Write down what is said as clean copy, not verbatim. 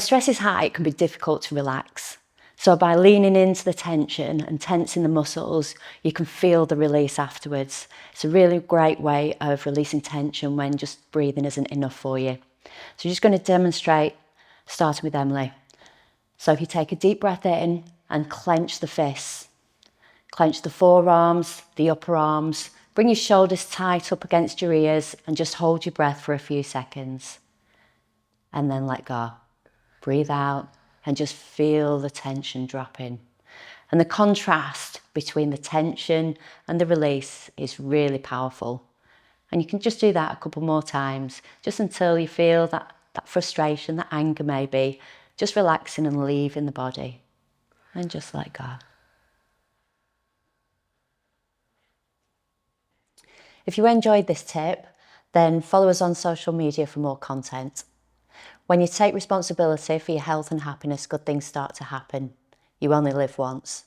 Stress is high, it can be difficult to relax. So by leaning into the tension and tensing the muscles, you can feel the release afterwards. It's a really great way of releasing tension when just breathing isn't enough for you. So you're just going to demonstrate, starting with Emily. So if you take a deep breath in and clench the fists, clench the forearms, the upper arms, bring your shoulders tight up against your ears and just hold your breath for a few seconds. And then let go. Breathe out and just feel the tension dropping. And the contrast between the tension and the release is really powerful. And you can just do that a couple more times, just until you feel that frustration, that anger maybe, just relaxing and leaving the body. And just let go. If you enjoyed this tip, then follow us on social media for more content. When you take responsibility for your health and happiness, good things start to happen. You only live once.